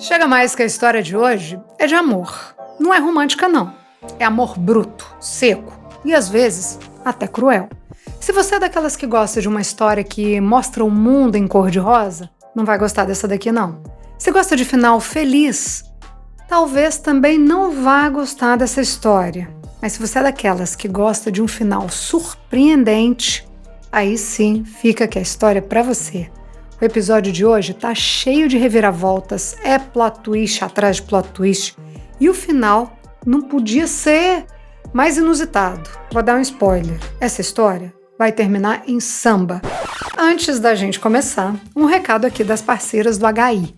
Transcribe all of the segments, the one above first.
Chega mais que a história de hoje é de amor. Não é romântica, não. É amor bruto, seco e, às vezes, até cruel. Se você é daquelas que gosta de uma história que mostra o mundo em cor-de-rosa, não vai gostar dessa daqui, não. Se gosta de final feliz, talvez também não vá gostar dessa história. Mas se você é daquelas que gosta de um final surpreendente, aí sim fica aqui a história pra você. O episódio de hoje tá cheio de reviravoltas, é plot twist atrás de plot twist, e o final não podia ser mais inusitado. Vou dar um spoiler. Essa história vai terminar em samba. Antes da gente começar, um recado aqui das parceiras do HI.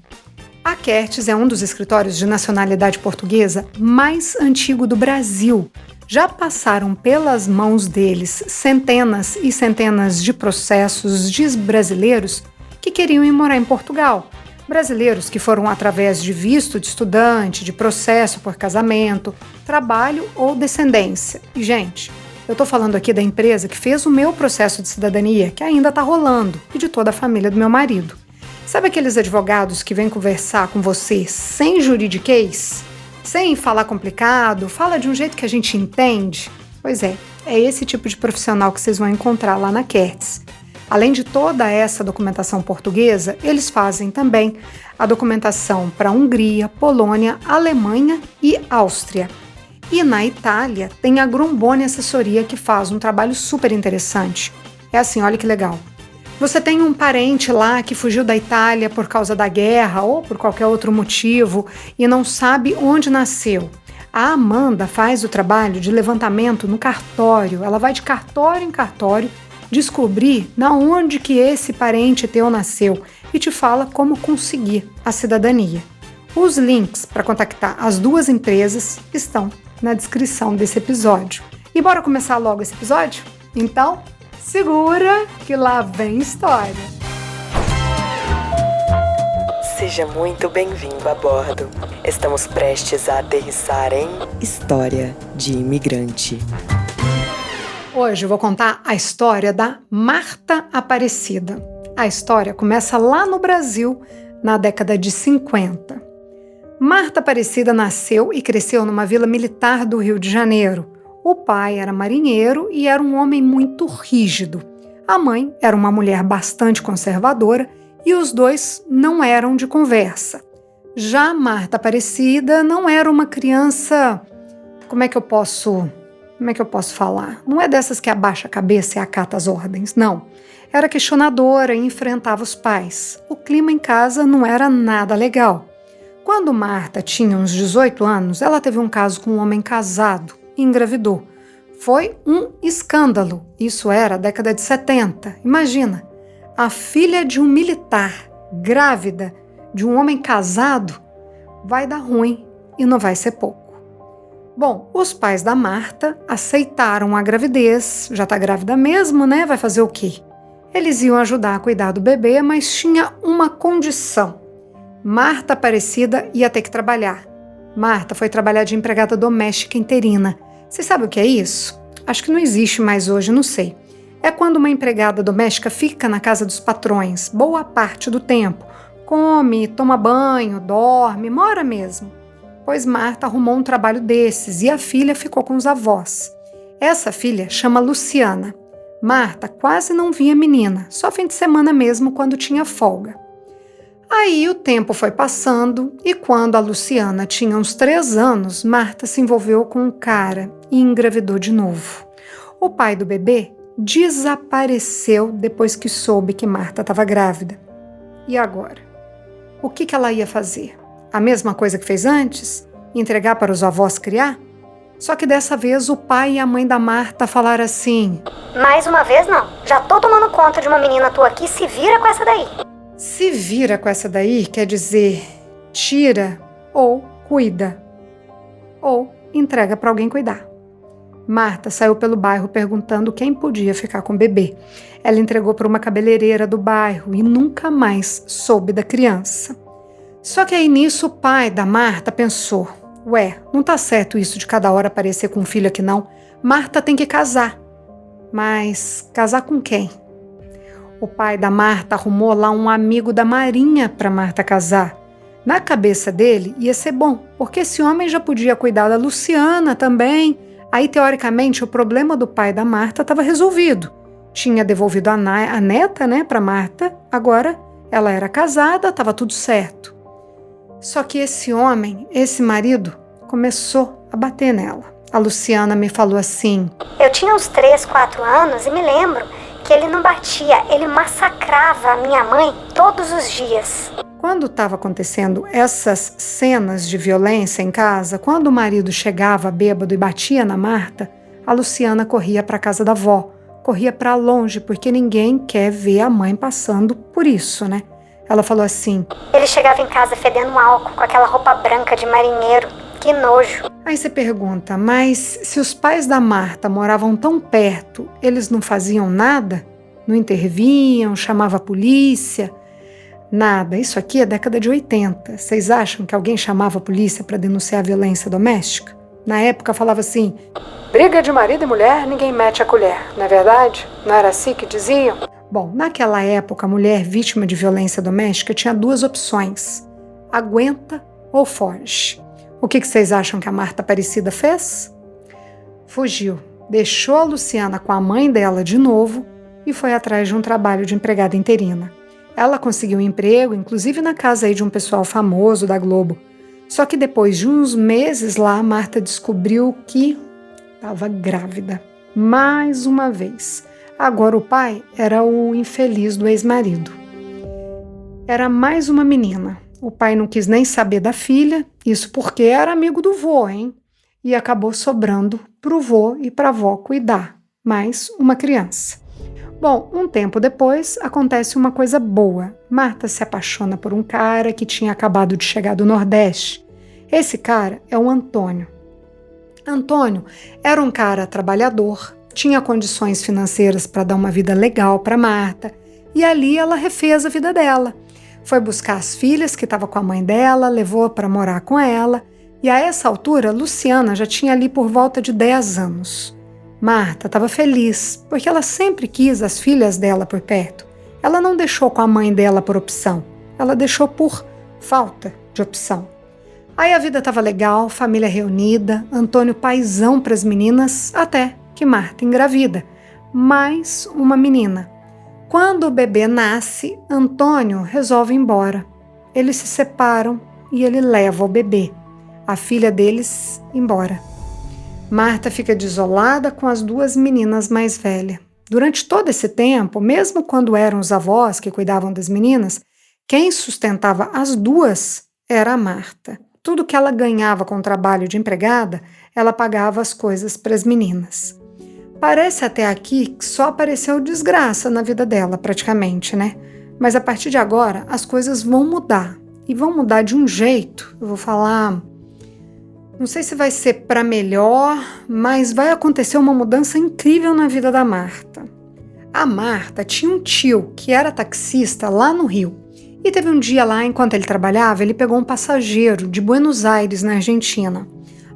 A Kertz é um dos escritórios de nacionalidade portuguesa mais antigo do Brasil. Já passaram pelas mãos deles centenas e centenas de processos de brasileiros que queriam ir morar em Portugal. Brasileiros que foram através de visto de estudante, de processo por casamento, trabalho ou descendência. E, gente, eu tô falando aqui da empresa que fez o meu processo de cidadania, que ainda tá rolando, e de toda a família do meu marido. Sabe aqueles advogados que vêm conversar com você sem juridiquês? Sem falar complicado, fala de um jeito que a gente entende? Pois é esse tipo de profissional que vocês vão encontrar lá na Kertz. Além de toda essa documentação portuguesa, eles fazem também a documentação para Hungria, Polônia, Alemanha e Áustria. E na Itália tem a Grombone Assessoria, que faz um trabalho super interessante. É assim, olha que legal. Você tem um parente lá que fugiu da Itália por causa da guerra ou por qualquer outro motivo e não sabe onde nasceu. A Amanda faz o trabalho de levantamento no cartório. Ela vai de cartório em cartório descobrir na onde que esse parente teu nasceu e te fala como conseguir a cidadania. Os links para contactar as duas empresas estão na descrição desse episódio. E bora começar logo esse episódio? Então, segura que lá vem história. Seja muito bem-vindo a bordo. Estamos prestes a aterrissar em História de Imigrante. Hoje eu vou contar a história da Marta Aparecida. A história começa lá no Brasil, na década de 50. Marta Aparecida nasceu e cresceu numa vila militar do Rio de Janeiro. O pai era marinheiro e era um homem muito rígido. A mãe era uma mulher bastante conservadora e os dois não eram de conversa. Já Marta Aparecida não era uma criança... Como é que eu posso falar? Não é dessas que abaixa a cabeça e acata as ordens, não. Era questionadora e enfrentava os pais. O clima em casa não era nada legal. Quando Marta tinha uns 18 anos, ela teve um caso com um homem casado e engravidou. Foi um escândalo. Isso era a década de 70. Imagina, a filha de um militar, grávida, de um homem casado, vai dar ruim e não vai ser pouco. Bom, os pais da Marta aceitaram a gravidez, já tá grávida mesmo, né? Vai fazer o quê? Eles iam ajudar a cuidar do bebê, mas tinha uma condição. Marta Aparecida ia ter que trabalhar. Marta foi trabalhar de empregada doméstica interina. Você sabe o que é isso? Acho que não existe mais hoje, não sei. É quando uma empregada doméstica fica na casa dos patrões, boa parte do tempo. Come, toma banho, dorme, mora mesmo. Pois Marta arrumou um trabalho desses e a filha ficou com os avós. Essa filha chama Luciana. Marta quase não via a menina, só fim de semana mesmo quando tinha folga. Aí o tempo foi passando e quando a Luciana tinha uns 3 anos, Marta se envolveu com um cara e engravidou de novo. O pai do bebê desapareceu depois que soube que Marta estava grávida. E agora? O que ela ia fazer? A mesma coisa que fez antes? Entregar para os avós criar? Só que dessa vez o pai e a mãe da Marta falaram assim: mais uma vez não, já tô tomando conta de uma menina tua aqui, se vira com essa daí. Se vira com essa daí quer dizer tira ou cuida ou entrega para alguém cuidar. Marta saiu pelo bairro perguntando quem podia ficar com o bebê. Ela entregou para uma cabeleireira do bairro e nunca mais soube da criança. Só que aí nisso o pai da Marta pensou: ué, não tá certo isso de cada hora aparecer com um filho aqui não. Marta tem que casar. Mas casar com quem? O pai da Marta arrumou lá um amigo da Marinha para Marta casar. Na cabeça dele ia ser bom, porque esse homem já podia cuidar da Luciana também. Aí, teoricamente, o problema do pai da Marta estava resolvido. Tinha devolvido a neta, né, para Marta. Agora ela era casada, estava tudo certo. Só que esse homem, esse marido, começou a bater nela. A Luciana me falou assim: eu tinha uns 3, 4 anos e me lembro que ele não batia, ele massacrava a minha mãe todos os dias. Quando estava acontecendo essas cenas de violência em casa, quando o marido chegava bêbado e batia na Marta, a Luciana corria para a casa da avó, corria para longe, porque ninguém quer ver a mãe passando por isso, né? Ela falou assim: ele chegava em casa fedendo álcool, com aquela roupa branca de marinheiro, que nojo. Aí você pergunta, mas se os pais da Marta moravam tão perto, eles não faziam nada? Não intervinham, chamavam a polícia? Nada, isso aqui é década de 80. Vocês acham que alguém chamava a polícia para denunciar a violência doméstica? Na época falava assim: briga de marido e mulher, ninguém mete a colher, não é verdade? Não era assim que diziam? Bom, naquela época a mulher vítima de violência doméstica tinha 2 opções: aguenta ou foge. O que vocês acham que a Marta Aparecida fez? Fugiu, deixou a Luciana com a mãe dela de novo e foi atrás de um trabalho de empregada interina. Ela conseguiu um emprego, inclusive na casa aí de um pessoal famoso da Globo. Só que depois de uns meses lá, a Marta descobriu que estava grávida. Mais uma vez. Agora o pai era o infeliz do ex-marido. Era mais uma menina. O pai não quis nem saber da filha, isso porque era amigo do vô, hein? E acabou sobrando pro vô e pra avó cuidar. Mais uma criança. Bom, um tempo depois, acontece uma coisa boa. Marta se apaixona por um cara que tinha acabado de chegar do Nordeste. Esse cara é o Antônio. Antônio era um cara trabalhador, tinha condições financeiras para dar uma vida legal para Marta, e ali ela refez a vida dela. Foi buscar as filhas que estavam com a mãe dela, levou para morar com ela, e a essa altura, Luciana já tinha ali por volta de 10 anos. Marta estava feliz, porque ela sempre quis as filhas dela por perto. Ela não deixou com a mãe dela por opção, ela deixou por falta de opção. Aí a vida estava legal, família reunida, Antônio paizão para as meninas, até que Marta engravida. Mais uma menina. Quando o bebê nasce, Antônio resolve ir embora. Eles se separam e ele leva o bebê, a filha deles, embora. Marta fica desolada com as 2 meninas mais velhas. Durante todo esse tempo, mesmo quando eram os avós que cuidavam das meninas, quem sustentava as 2 era a Marta. Tudo que ela ganhava com o trabalho de empregada, ela pagava as coisas para as meninas. Parece até aqui que só apareceu desgraça na vida dela, praticamente, né? Mas a partir de agora, as coisas vão mudar. E vão mudar de um jeito, eu vou falar... Não sei se vai ser para melhor, mas vai acontecer uma mudança incrível na vida da Marta. A Marta tinha um tio que era taxista lá no Rio. E teve um dia lá, enquanto ele trabalhava, ele pegou um passageiro de Buenos Aires, na Argentina.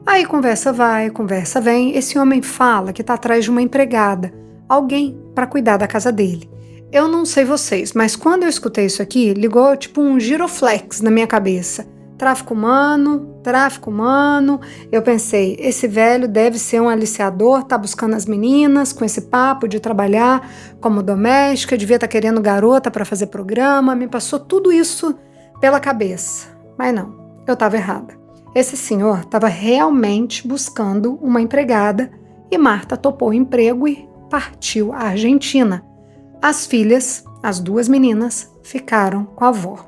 Aí conversa vai, conversa vem, esse homem fala que está atrás de uma empregada, alguém para cuidar da casa dele. Eu não sei vocês, mas quando eu escutei isso aqui, ligou tipo um giroflex na minha cabeça. Tráfico humano, eu pensei, esse velho deve ser um aliciador, tá buscando as meninas com esse papo de trabalhar como doméstica, devia estar querendo garota para fazer programa, me passou tudo isso pela cabeça. Mas não, eu estava errada. Esse senhor estava realmente buscando uma empregada e Marta topou o emprego e partiu à Argentina. As filhas, as 2 meninas, ficaram com a avó.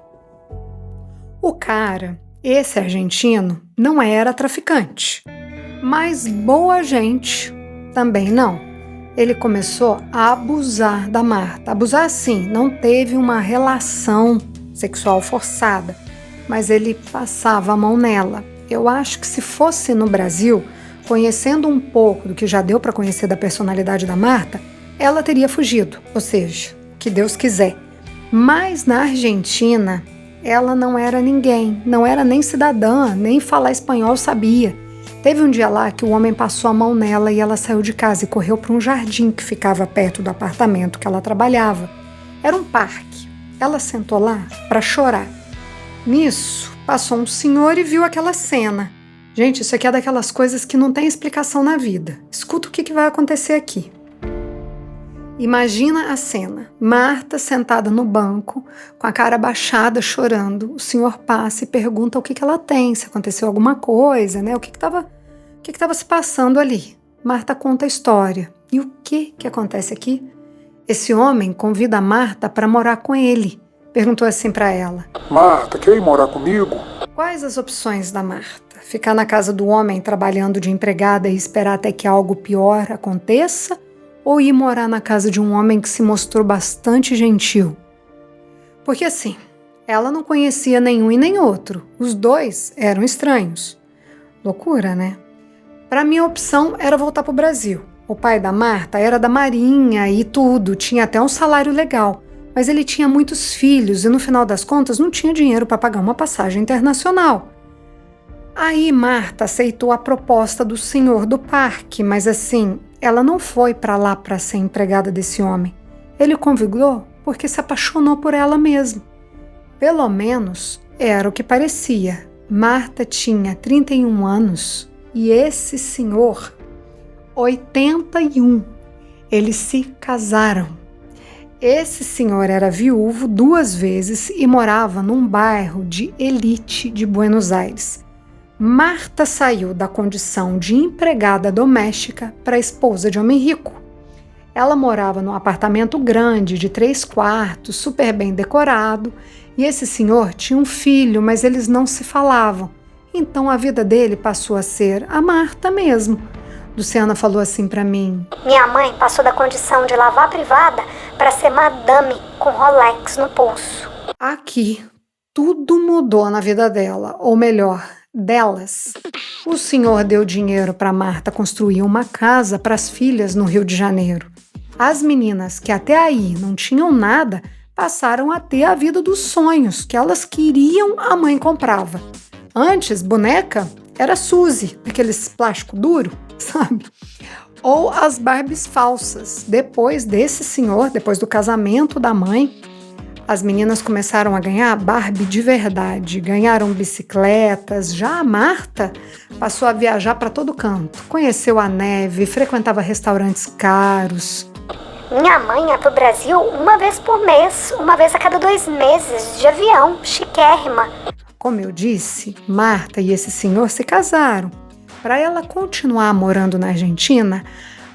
O cara, esse argentino, não era traficante, mas boa gente também não. Ele começou a abusar da Marta. Abusar assim, não teve uma relação sexual forçada, mas ele passava a mão nela. Eu acho que se fosse no Brasil, conhecendo um pouco do que já deu para conhecer da personalidade da Marta, ela teria fugido, ou seja, que Deus quiser. Mas na Argentina, ela não era ninguém, não era nem cidadã, nem falar espanhol sabia. Teve um dia lá que o homem passou a mão nela e ela saiu de casa e correu para um jardim que ficava perto do apartamento que ela trabalhava. Era um parque. Ela sentou lá para chorar. Nisso, passou um senhor e viu aquela cena. Gente, isso aqui é daquelas coisas que não tem explicação na vida. Escuta o que vai acontecer aqui. Imagina a cena. Marta sentada no banco, com a cara baixada, chorando. O senhor passa e pergunta o que ela tem, se aconteceu alguma coisa, né? O que estava se passando ali. Marta conta a história. E o que acontece aqui? Esse homem convida a Marta para morar com ele. Perguntou assim para ela: Marta, quer ir morar comigo? Quais as opções da Marta? Ficar na casa do homem trabalhando de empregada e esperar até que algo pior aconteça? Ou ir morar na casa de um homem que se mostrou bastante gentil? Porque assim, ela não conhecia nenhum e nem outro. Os dois eram estranhos. Loucura, né? Para mim a opção era voltar para o Brasil. O pai da Marta era da Marinha e tudo, tinha até um salário legal. Mas ele tinha muitos filhos e no final das contas não tinha dinheiro para pagar uma passagem internacional. Aí Marta aceitou a proposta do senhor do parque, mas assim, ela não foi para lá para ser empregada desse homem. Ele convidou porque se apaixonou por ela mesmo. Pelo menos era o que parecia. Marta tinha 31 anos e esse senhor, 81. Eles se casaram. Esse senhor era viúvo 2 vezes e morava num bairro de elite de Buenos Aires. Marta saiu da condição de empregada doméstica para esposa de homem rico. Ela morava num apartamento grande de 3 quartos, super bem decorado, e esse senhor tinha um filho, mas eles não se falavam. Então a vida dele passou a ser a Marta mesmo. Luciana falou assim pra mim: Minha mãe passou da condição de lavar privada para ser madame com Rolex no pulso. Aqui, tudo mudou na vida dela, ou melhor, delas. O senhor deu dinheiro para Marta construir uma casa para as filhas no Rio de Janeiro. As meninas que até aí não tinham nada passaram a ter a vida dos sonhos que elas queriam, a mãe comprava. Antes, boneca era Suzy, aqueles plástico duro, sabe? Ou as Barbies falsas. Depois desse senhor, depois do casamento da mãe, as meninas começaram a ganhar Barbie de verdade, ganharam bicicletas. Já a Marta passou a viajar para todo canto, conheceu a neve, frequentava restaurantes caros. Minha mãe ia pro Brasil 1 vez por mês, 1 vez a cada 2 meses, de avião, chiquérrima. Como eu disse, Marta e esse senhor se casaram. Para ela continuar morando na Argentina,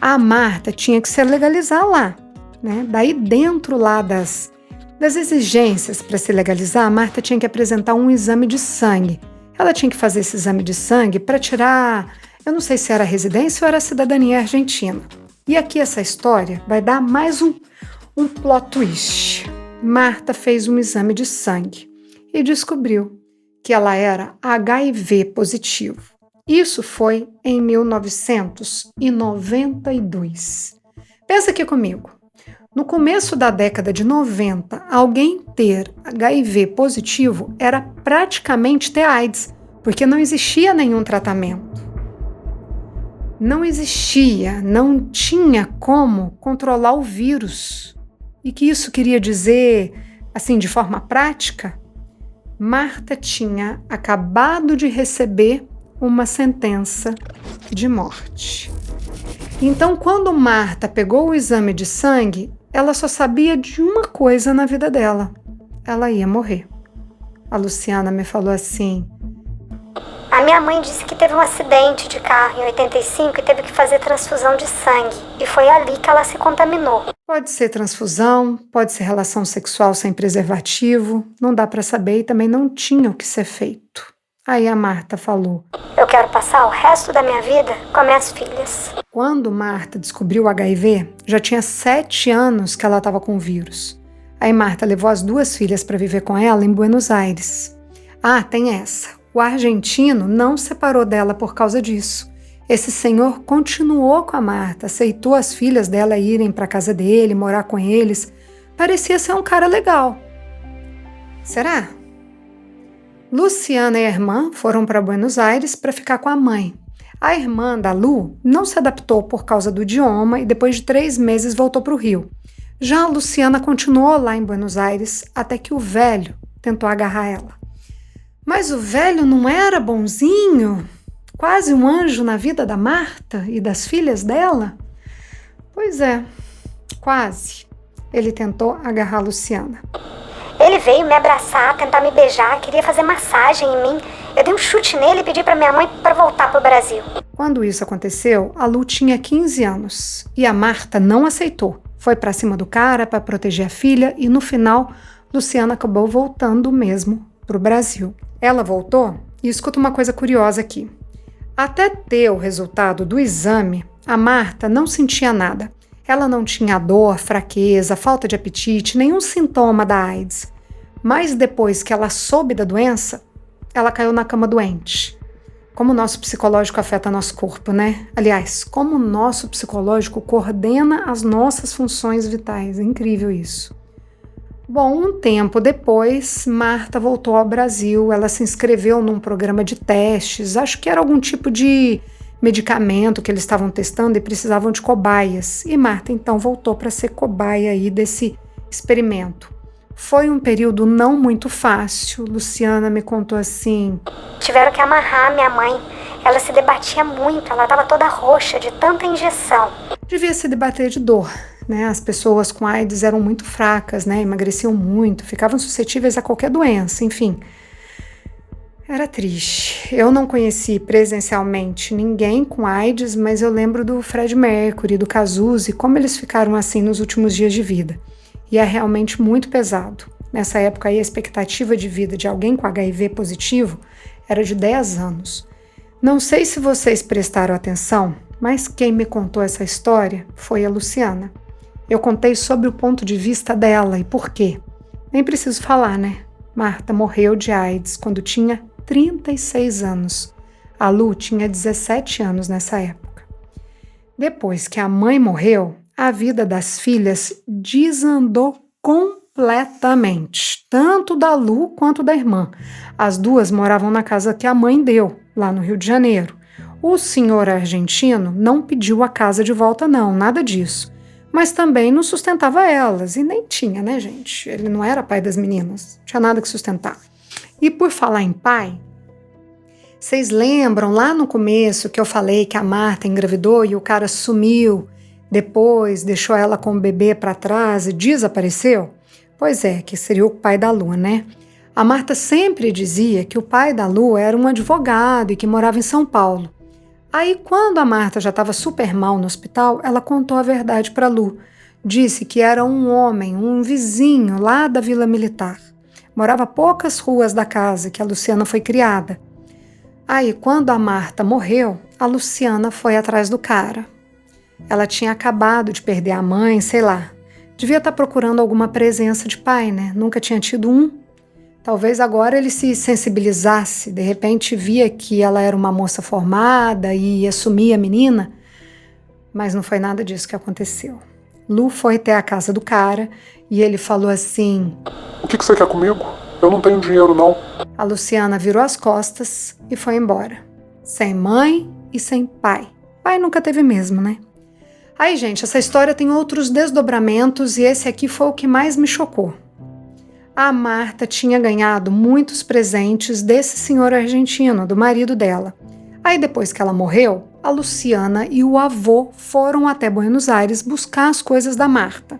a Marta tinha que se legalizar lá, né? Daí dentro lá das exigências para se legalizar, a Marta tinha que apresentar um exame de sangue. Ela tinha que fazer esse exame de sangue para tirar, eu não sei se era residência ou era cidadania argentina. E aqui essa história vai dar mais um plot twist. Marta fez um exame de sangue e descobriu que ela era HIV positivo. Isso foi em 1992. Pensa aqui comigo. No começo da década de 90, alguém ter HIV positivo era praticamente ter AIDS, porque não existia nenhum tratamento. Não existia, não tinha como controlar o vírus. E que isso queria dizer, assim, de forma prática? Marta tinha acabado de receber uma sentença de morte. Então, quando Marta pegou o exame de sangue, ela só sabia de uma coisa na vida dela: ela ia morrer. A Luciana me falou assim: A minha mãe disse que teve um acidente de carro em 85 e teve que fazer transfusão de sangue. E foi ali que ela se contaminou. Pode ser transfusão, pode ser relação sexual sem preservativo, não dá para saber e também não tinha o que ser feito. Aí a Marta falou: Eu quero passar o resto da minha vida com as minhas filhas. Quando Marta descobriu o HIV, já tinha 7 anos que ela estava com o vírus. Aí Marta levou as 2 filhas para viver com ela em Buenos Aires. Ah, tem essa. O argentino não separou dela por causa disso. Esse senhor continuou com a Marta, aceitou as filhas dela irem para a casa dele, morar com eles. Parecia ser um cara legal. Será? Luciana e a irmã foram para Buenos Aires para ficar com a mãe. A irmã da Lu não se adaptou por causa do idioma e depois de 3 meses voltou para o Rio. Já a Luciana continuou lá em Buenos Aires até que o velho tentou agarrar ela. Mas o velho não era bonzinho? Quase um anjo na vida da Marta e das filhas dela? Pois é, quase. Ele tentou agarrar Luciana. Ele veio me abraçar, tentar me beijar, queria fazer massagem em mim. Eu dei um chute nele e pedi pra minha mãe para voltar pro Brasil. Quando isso aconteceu, a Lu tinha 15 anos e a Marta não aceitou. Foi pra cima do cara para proteger a filha e no final, Luciana acabou voltando mesmo pro Brasil. Ela voltou e escuta uma coisa curiosa aqui. Até ter o resultado do exame, a Marta não sentia nada. Ela não tinha dor, fraqueza, falta de apetite, nenhum sintoma da AIDS. Mas depois que ela soube da doença, ela caiu na cama doente. Como o nosso psicológico afeta nosso corpo, né? Aliás, como o nosso psicológico coordena as nossas funções vitais. É incrível isso. Bom, um tempo depois, Marta voltou ao Brasil. Ela se inscreveu num programa de testes. Acho que era algum tipo de medicamento que eles estavam testando e precisavam de cobaias. E Marta, então, voltou para ser cobaia aí desse experimento. Foi um período não muito fácil. Luciana me contou assim... Tiveram que amarrar minha mãe. Ela se debatia muito, ela estava toda roxa de tanta injeção. Devia se debater de dor, né? As pessoas com AIDS eram muito fracas, né? Emagreciam muito, ficavam suscetíveis a qualquer doença, enfim. Era triste. Eu não conheci presencialmente ninguém com AIDS, mas eu lembro do Fred Mercury, do Cazuza, e como eles ficaram assim nos últimos dias de vida. E é realmente muito pesado. Nessa época aí, a expectativa de vida de alguém com HIV positivo era de 10 anos. Não sei se vocês prestaram atenção, mas quem me contou essa história foi a Luciana. Eu contei sobre o ponto de vista dela e por quê. Nem preciso falar, né? Marta morreu de AIDS quando tinha 36 anos. A Lu tinha 17 anos nessa época. Depois que a mãe morreu, a vida das filhas desandou completamente, tanto da Lu quanto da irmã. As duas moravam na casa que a mãe deu, lá no Rio de Janeiro. O senhor argentino não pediu a casa de volta não, nada disso. Mas também não sustentava elas, e nem tinha, né, gente? Ele não era pai das meninas, não tinha nada que sustentar. E por falar em pai, vocês lembram lá no começo que eu falei que a Marta engravidou e o cara sumiu, depois deixou ela com o bebê para trás e desapareceu? Pois é, que seria o pai da Lu, né? A Marta sempre dizia que o pai da Lu era um advogado e que morava em São Paulo. Aí, quando a Marta já estava super mal no hospital, ela contou a verdade para Lu. Disse que era um homem, um vizinho lá da Vila Militar. Morava a poucas ruas da casa que a Luciana foi criada. Aí, quando a Marta morreu, a Luciana foi atrás do cara. Ela tinha acabado de perder a mãe, sei lá. Devia estar procurando alguma presença de pai, né? Nunca tinha tido um. Talvez agora ele se sensibilizasse, de repente via que ela era uma moça formada e assumia a menina. Mas não foi nada disso que aconteceu. Lu foi até a casa do cara e ele falou assim... O que você quer comigo? Eu não tenho dinheiro, não. A Luciana virou as costas e foi embora. Sem mãe e sem pai. Pai nunca teve mesmo, né? Aí, gente, essa história tem outros desdobramentos e esse aqui foi o que mais me chocou. A Marta tinha ganhado muitos presentes desse senhor argentino, do marido dela. Aí, depois que ela morreu, a Luciana e o avô foram até Buenos Aires buscar as coisas da Marta.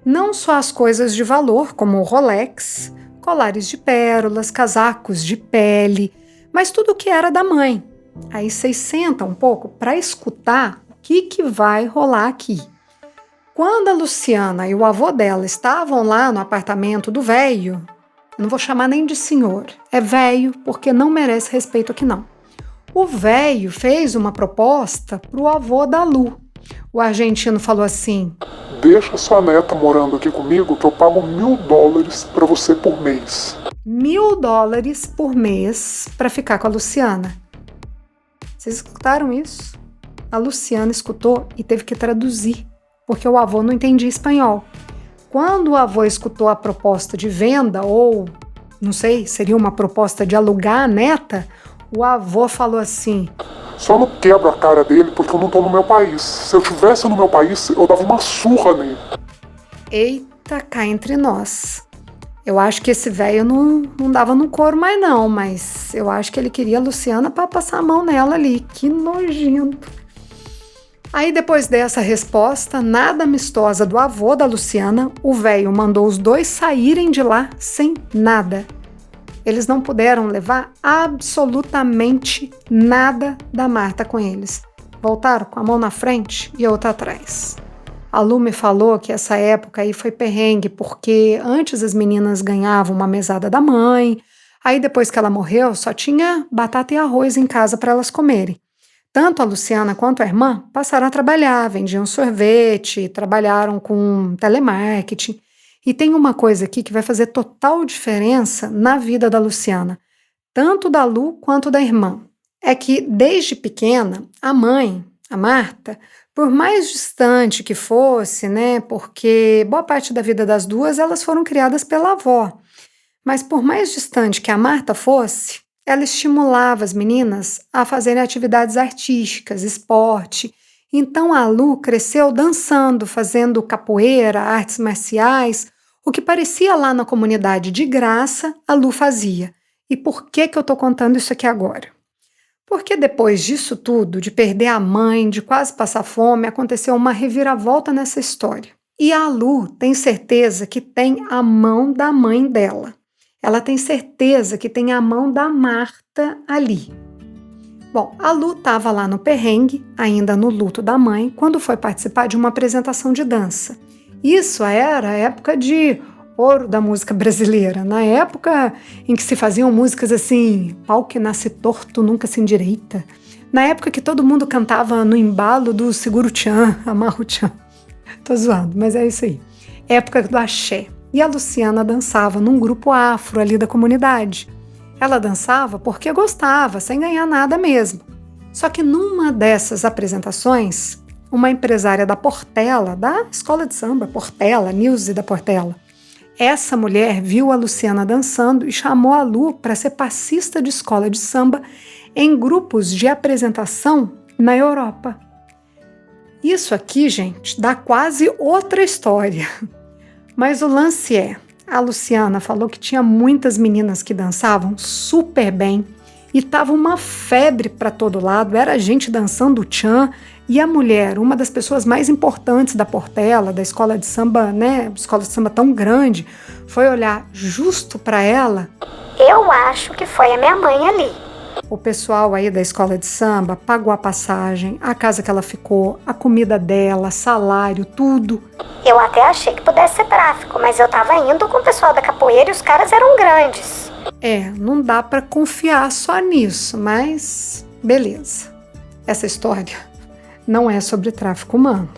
Não só as coisas de valor, como o Rolex, colares de pérolas, casacos de pele, mas tudo o que era da mãe. Aí vocês sentam um pouco para escutar o que vai rolar aqui. Quando a Luciana e o avô dela estavam lá no apartamento do velho, não vou chamar nem de senhor, é velho porque não merece respeito aqui não. O velho fez uma proposta para o avô da Lu. O argentino falou assim: Deixa sua neta morando aqui comigo que eu pago $1.000 para você por mês. $1.000 por mês para ficar com a Luciana. Vocês escutaram isso? A Luciana escutou e teve que traduzir, porque o avô não entendia espanhol. Quando o avô escutou a proposta de venda, ou, não sei, seria uma proposta de alugar a neta, o avô falou assim: Só não quebro a cara dele porque eu não tô no meu país. Se eu tivesse no meu país, eu dava uma surra nele. Eita, cá entre nós. Eu acho que esse velho não dava no couro mais não, mas eu acho que ele queria a Luciana para passar a mão nela ali. Que nojento. Aí depois dessa resposta, nada amistosa do avô da Luciana, o velho mandou os dois saírem de lá sem nada. Eles não puderam levar absolutamente nada da Marta com eles. Voltaram com a mão na frente e a outra atrás. A Lu me falou que essa época aí foi perrengue, porque antes as meninas ganhavam uma mesada da mãe, aí depois que ela morreu só tinha batata e arroz em casa para elas comerem. Tanto a Luciana quanto a irmã passaram a trabalhar, vendiam sorvete, trabalharam com telemarketing. E tem uma coisa aqui que vai fazer total diferença na vida da Luciana, tanto da Lu quanto da irmã. É que desde pequena, a mãe, a Marta, por mais distante que fosse, né, porque boa parte da vida das duas elas foram criadas pela avó, mas por mais distante que a Marta fosse, ela estimulava as meninas a fazerem atividades artísticas, esporte. Então a Lu cresceu dançando, fazendo capoeira, artes marciais, o que parecia lá na comunidade de graça, a Lu fazia. E por que eu estou contando isso aqui agora? Porque depois disso tudo, de perder a mãe, de quase passar fome, aconteceu uma reviravolta nessa história. E a Lu tem certeza que tem a mão da mãe dela. Ela tem certeza que tem a mão da Marta ali. Bom, a Lu estava lá no perrengue, ainda no luto da mãe, quando foi participar de uma apresentação de dança. Isso era a época de ouro da música brasileira, na época em que se faziam músicas assim, pau que nasce torto nunca se endireita, na época que todo mundo cantava no embalo do Seguro Tchan, Amarro Tchan. Tô zoando, mas é isso aí. Época do axé. E a Luciana dançava num grupo afro ali da comunidade. Ela dançava porque gostava, sem ganhar nada mesmo. Só que numa dessas apresentações, uma empresária da Portela, da escola de samba Portela, Nilce da Portela, essa mulher viu a Luciana dançando e chamou a Lu para ser passista de escola de samba em grupos de apresentação na Europa. Isso aqui, gente, dá quase outra história. Mas o lance é, a Luciana falou que tinha muitas meninas que dançavam super bem e tava uma febre para todo lado, era gente dançando o tchan, e a mulher, uma das pessoas mais importantes da Portela, da escola de samba, né, escola de samba tão grande, foi olhar justo para ela. Eu acho que foi a minha mãe ali. O pessoal aí da escola de samba pagou a passagem, a casa que ela ficou, a comida dela, salário, tudo. Eu até achei que pudesse ser tráfico, mas eu tava indo com o pessoal da capoeira e os caras eram grandes. Não dá para confiar só nisso, mas beleza. Essa história não é sobre tráfico humano.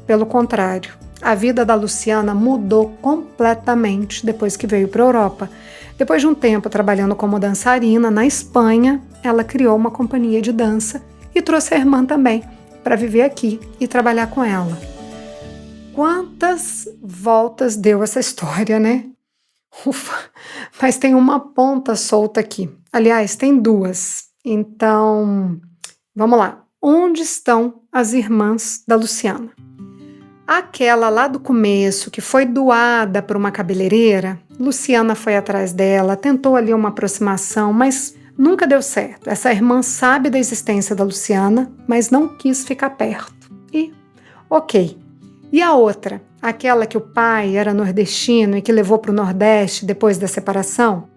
Pelo contrário, a vida da Luciana mudou completamente depois que veio para a Europa. Depois de um tempo trabalhando como dançarina na Espanha, ela criou uma companhia de dança e trouxe a irmã também para viver aqui e trabalhar com ela. Quantas voltas deu essa história, né? Ufa, mas tem uma ponta solta aqui. Aliás, tem duas. Então, vamos lá. Onde estão as irmãs da Luciana? Aquela lá do começo, que foi doada por uma cabeleireira, Luciana foi atrás dela, tentou ali uma aproximação, mas nunca deu certo. Essa irmã sabe da existência da Luciana, mas não quis ficar perto. E, ok. E a outra, aquela que o pai era nordestino e que levou para o Nordeste depois da separação?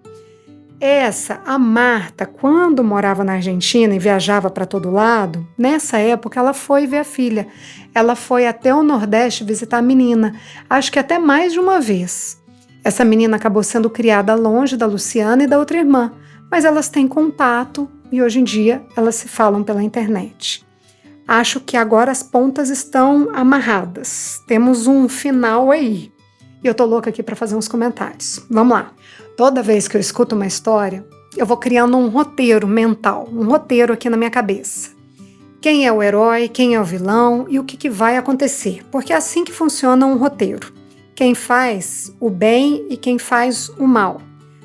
Essa, a Marta, quando morava na Argentina e viajava para todo lado, nessa época ela foi ver a filha. Ela foi até o Nordeste visitar a menina, acho que até mais de uma vez. Essa menina acabou sendo criada longe da Luciana e da outra irmã, mas elas têm contato e hoje em dia elas se falam pela internet. Acho que agora as pontas estão amarradas. Temos um final aí. E eu tô louca aqui para fazer uns comentários. Vamos lá. Toda vez que eu escuto uma história, eu vou criando um roteiro mental, um roteiro aqui na minha cabeça. Quem é o herói, quem é o vilão e o que vai acontecer. Porque é assim que funciona um roteiro. Quem faz o bem e quem faz o mal.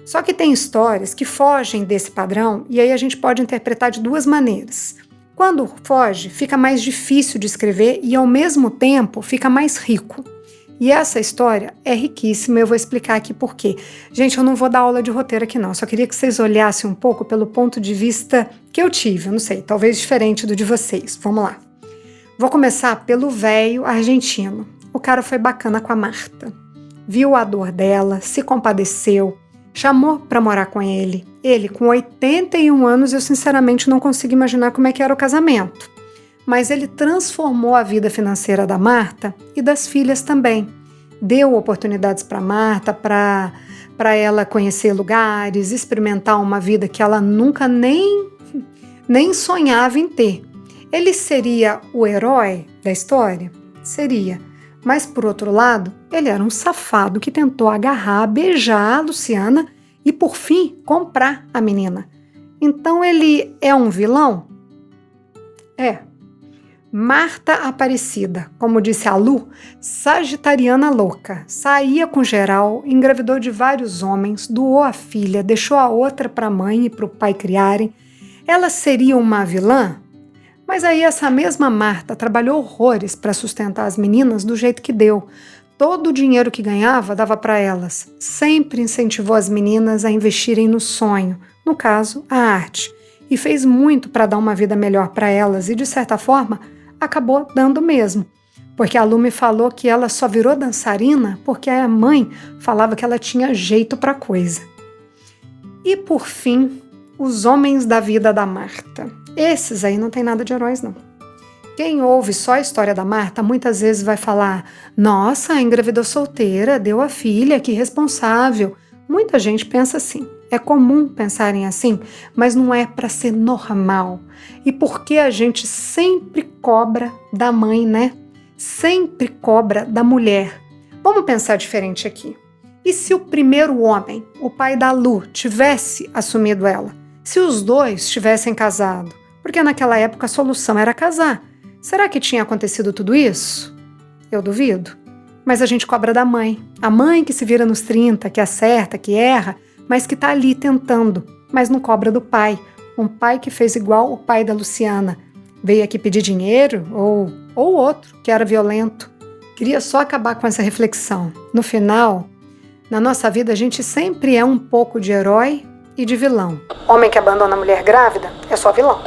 Só que tem histórias que fogem desse padrão e aí a gente pode interpretar de duas maneiras. Quando foge, fica mais difícil de escrever e ao mesmo tempo fica mais rico. E essa história é riquíssima, eu vou explicar aqui por quê. Gente, eu não vou dar aula de roteiro aqui não, só queria que vocês olhassem um pouco pelo ponto de vista que eu tive, eu não sei, talvez diferente do de vocês. Vamos lá. Vou começar pelo velho argentino. O cara foi bacana com a Marta. Viu a dor dela, se compadeceu, chamou para morar com ele. Ele, com 81 anos, eu sinceramente não consigo imaginar como é que era o casamento. Mas ele transformou a vida financeira da Marta e das filhas também. Deu oportunidades para Marta, para ela conhecer lugares, experimentar uma vida que ela nunca nem sonhava em ter. Ele seria o herói da história? Seria. Mas, por outro lado, ele era um safado que tentou agarrar, beijar a Luciana e, por fim, comprar a menina. Então, ele é um vilão? É. Marta Aparecida, como disse a Lu, sagitariana louca, saía com geral, engravidou de vários homens, doou a filha, deixou a outra para a mãe e para o pai criarem. Ela seria uma vilã? Mas aí essa mesma Marta trabalhou horrores para sustentar as meninas do jeito que deu. Todo o dinheiro que ganhava dava para elas. Sempre incentivou as meninas a investirem no sonho, no caso, a arte. E fez muito para dar uma vida melhor para elas e, de certa forma, acabou dando mesmo. Porque a Lu me falou que ela só virou dançarina porque a mãe falava que ela tinha jeito para coisa. E, por fim, os homens da vida da Marta. Esses aí não tem nada de heróis, não. Quem ouve só a história da Marta muitas vezes vai falar: nossa, engravidou solteira, deu a filha, que responsável. Muita gente pensa assim. É comum pensarem assim, mas não é para ser normal. E porque a gente sempre cobra da mãe, né? Sempre cobra da mulher. Vamos pensar diferente aqui. E se o primeiro homem, o pai da Lu, tivesse assumido ela? Se os dois tivessem casado? Porque naquela época a solução era casar. Será que tinha acontecido tudo isso? Eu duvido. Mas a gente cobra da mãe. A mãe que se vira nos 30, que acerta, que erra, mas que tá ali tentando, mas não cobra do pai. Um pai que fez igual o pai da Luciana. Veio aqui pedir dinheiro, ou outro, que era violento. Queria só acabar com essa reflexão. No final, na nossa vida, a gente sempre é um pouco de herói e de vilão. Homem que abandona a mulher grávida é só vilão.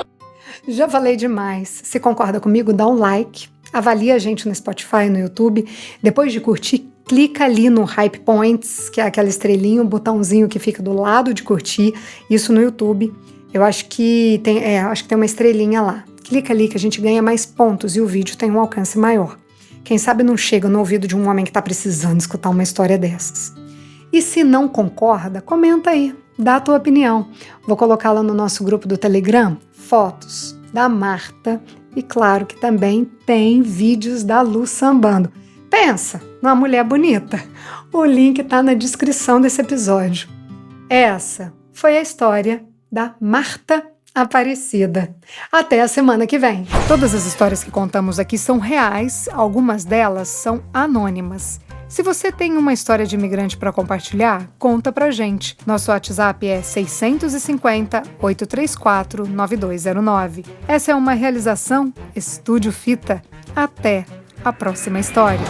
Já falei demais. Se concorda comigo, dá um like. Avalia a gente no Spotify, no YouTube. Depois de curtir, clica ali no Hype Points, que é aquela estrelinha, o botãozinho que fica do lado de curtir, isso no YouTube. Eu acho que tem uma estrelinha lá. Clica ali que a gente ganha mais pontos e o vídeo tem um alcance maior. Quem sabe não chega no ouvido de um homem que está precisando escutar uma história dessas. E se não concorda, comenta aí, dá a tua opinião. Vou colocar lá no nosso grupo do Telegram fotos da Marta e claro que também tem vídeos da Lu sambando. Pensa numa mulher bonita. O link está na descrição desse episódio. Essa foi a história da Marta Aparecida. Até a semana que vem. Todas as histórias que contamos aqui são reais, algumas delas são anônimas. Se você tem uma história de imigrante para compartilhar, conta pra gente. Nosso WhatsApp é 650-834-9209. Essa é uma realização Estúdio Fita. Até a próxima história.